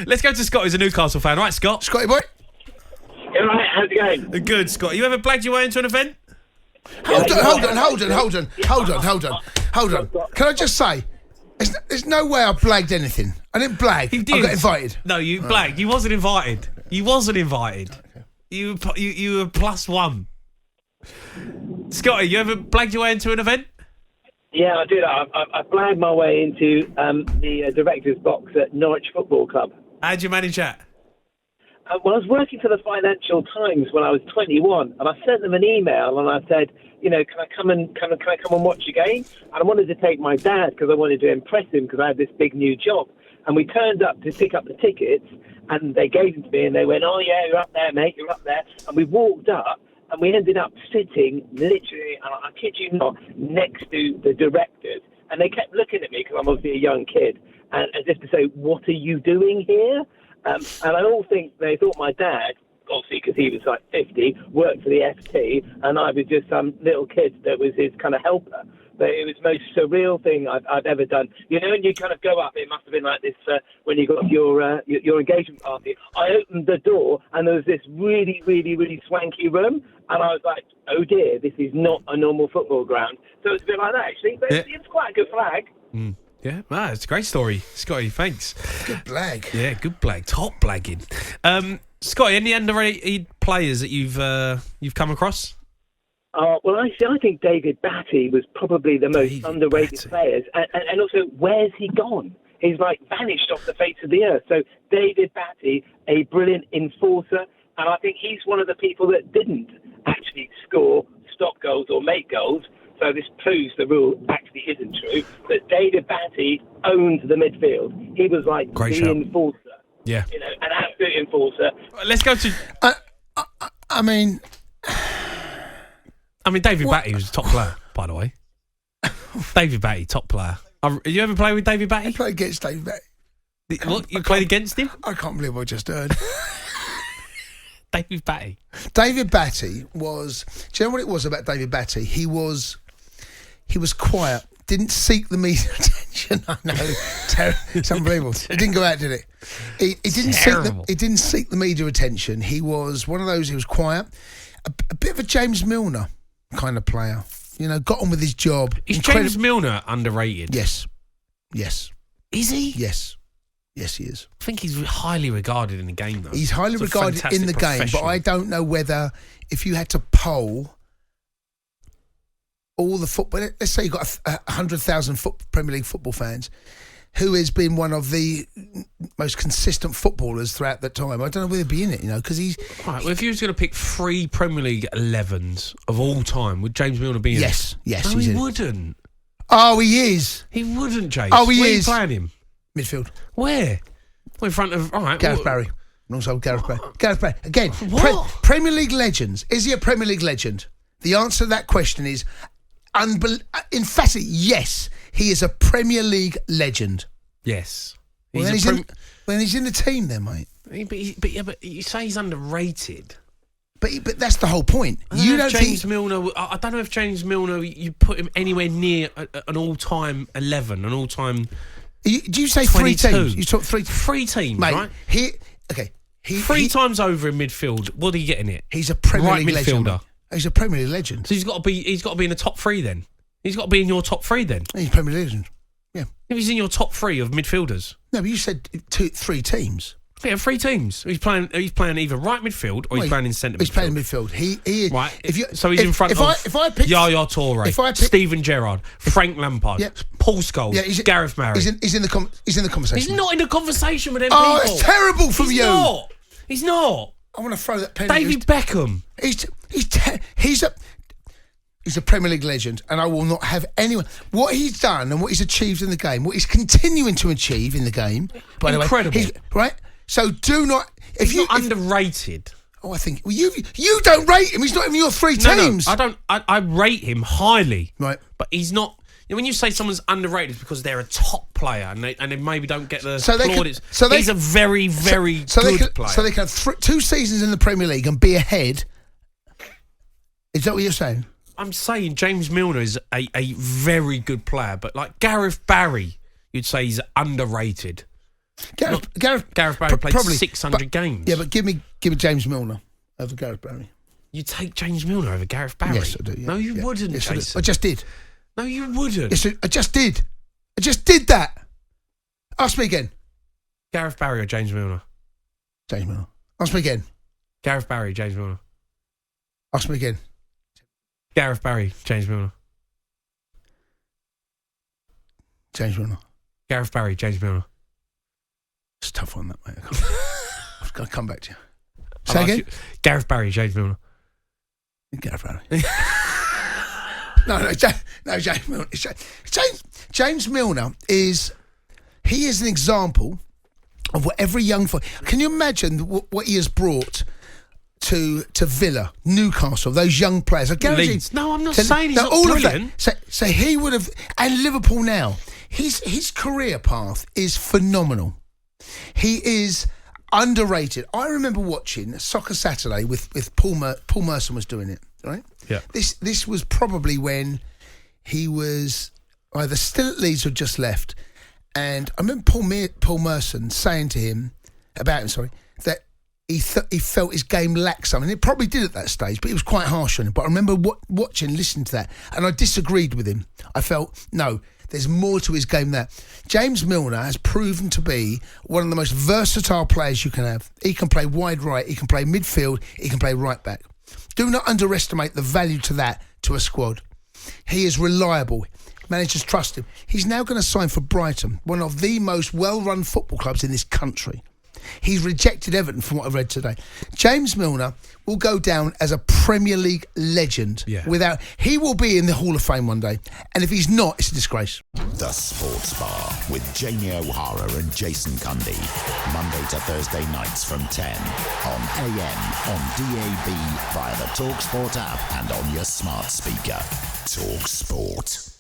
Let's go to Scott, who's a Newcastle fan. Right, Scott? Scotty boy. All right, how's it going? Good, Scott. You ever blagged your way into an event? Hold on. Can I just say, there's no way I blagged anything. I didn't blag. You did. I got invited. No, you blagged. You wasn't invited. You wasn't invited. Okay. You were +1. Scotty, you ever blagged your way into an event? Yeah, I do that. I blagged my way into the director's box at Norwich Football Club. How'd you manage that? Well, I was working for the Financial Times when I was 21, and I sent them an email and I said, can I come and watch a game? And I wanted to take my dad because I wanted to impress him because I had this big new job. And we turned up to pick up the tickets, and they gave them to me, and they went, "Oh yeah, you're up there, mate, you're up there." And we walked up, and we ended up sitting literally, and I kid you not, next to the directors. And they kept looking at me because I'm obviously a young kid, and as if to say, "What are you doing here?" And I all think they thought my dad, obviously because he was like 50, worked for the FT, and I was just some little kid that was his kind of helper. But it was the most surreal thing I've ever done. When you kind of go up, it must have been like this when you got your engagement party. I opened the door, and there was this really, really, really swanky room, and I was like, oh dear, this is not a normal football ground. So it was a bit like that, actually. But it's quite a good flag. Mm. Yeah, it's a great story, Scotty. Thanks. Good blag. Yeah, good blag. Top blagging. Scotty, any underrated players that you've come across? Well, I think David Batty was probably the most underrated players. And also, where's he gone? He's vanished off the face of the earth. So David Batty, a brilliant enforcer, and I think he's one of the people that didn't actually score, stop goals or make goals. So this proves the rule actually isn't true. But David Batty owned the midfield. He was Great the shout. enforcer. Yeah. An absolute enforcer. Let's go to... I mean, David Batty was a top player, by the way. David Batty, top player. You ever play with David Batty? I played against David Batty. What? You played against him? I can't believe what I just heard. David Batty. David Batty was... Do you know what it was about David Batty? He was quiet. Didn't seek the media attention. I know. It's unbelievable. It didn't go out, did it? He didn't seek the media attention. He was one of those, he was quiet. A bit of a James Milner kind of player. Got on with his job. Is James Milner underrated? Yes. Is he? Yes, he is. I think he's highly regarded in the game, though. He's highly regarded in the game, but I don't know whether, if you had to poll all the football, let's say you've got 100,000 Premier League football fans, who has been one of the most consistent footballers throughout that time. I don't know whether he'd be in it, because he's... Right, well, if you was going to pick 3 Premier League 11s of all time, would James Milner be in it? Yes, no, he's he in wouldn't. Oh, he is. He wouldn't, James. Oh, he Where is. Where are you playing him? Midfield. Where? Well, in front of... All right. Gareth Barry. And also Gareth Barry. Gareth Barry. Again, Premier League legends. Is he a Premier League legend? The answer to that question is... emphatically, yes, he is a Premier League legend. Yes. Well, then he's in the team then, mate. But you say he's underrated. But that's the whole point. You don't think... Milner... I don't know if James Milner, you put him anywhere near an all-time 11, an all-time... Do you say 22. 3 teams? You talk 3... 3 teams, mate, right? Three times over in midfield. What are you getting it? He's a Premier League midfielder. Legend. He's a Premier League legend. So he's got to be in the top 3 then. He's got to be in your top 3 then. He's Premier League legend. Yeah. If he's in your top 3 of midfielders. No, but you said 3 teams. Yeah, 3 teams. He's playing either right midfield or he's playing in centre midfield. He's playing in midfield. He is. Right. So he's in front of Yaya Toure, Steven Gerrard, Frank Lampard, Paul Scholes, Gareth Barry. He's in the conversation. He's not in the conversation with them people. Oh, it's terrible from you. He's not. I want to throw that pen. David Beckham. He's a Premier League legend, and I will not have anyone. What he's done and what he's achieved in the game, what he's continuing to achieve in the game, by incredible. The way, right? So do not. He's not underrated. I think you don't rate him. He's not even your 3 teams. No, I don't. I rate him highly, right? But he's not. When you say someone's underrated, it's because they're a top player and they maybe don't get the plaudits. He's a very, very good player. So they can have 2 seasons in the Premier League and be ahead. Is that what you're saying? I'm saying James Milner is a very good player, but like Gareth Barry, you'd say he's underrated. Gareth Barry played probably 600 games. Yeah, but give me James Milner over Gareth Barry. You take James Milner over Gareth Barry? Yes, I do. Yeah. No, you wouldn't, yes, Jason. I just did. No, you wouldn't. Yes, I just did. I just did that. Ask me again. Gareth Barry or James Milner? James Milner. Ask me again. Gareth Barry, James Milner. Ask me again. Gareth Barry, James Milner. James Milner. Gareth Barry, James Milner. It's a tough one, that, mate. I've got to come back to you. Say again? Gareth Barry, James Milner. Gareth Barry. No, James Milner. James Milner is an example of what every young... Can you imagine what he has brought to Villa, Newcastle, those young players? I guarantee. Leeds. No, I'm not saying he's not brilliant. So he would have... And Liverpool now. His career path is phenomenal. He is underrated. I remember watching Soccer Saturday with Paul Merson was doing it, right? Yeah. This was probably when he was either still at Leeds or just left. And I remember Paul Merson saying to him, that he felt his game lacked something. It probably did at that stage, but he was quite harsh on him. But I remember watching, listening to that, and I disagreed with him. I felt, no, there's more to his game than that. James Milner has proven to be one of the most versatile players you can have. He can play wide right, he can play midfield, he can play right back. Do not underestimate the value to that to a squad. He is reliable. Managers trust him. He's now going to sign for Brighton, one of the most well-run football clubs in this country. He's rejected Everton from what I've read today. James Milner will go down as a Premier League legend. Yeah. He will be in the Hall of Fame one day. And if he's not, it's a disgrace. The Sports Bar with Jamie O'Hara and Jason Cundy. Monday to Thursday nights from 10 on AM, on DAB, via the talkSPORT app and on your smart speaker. talkSPORT.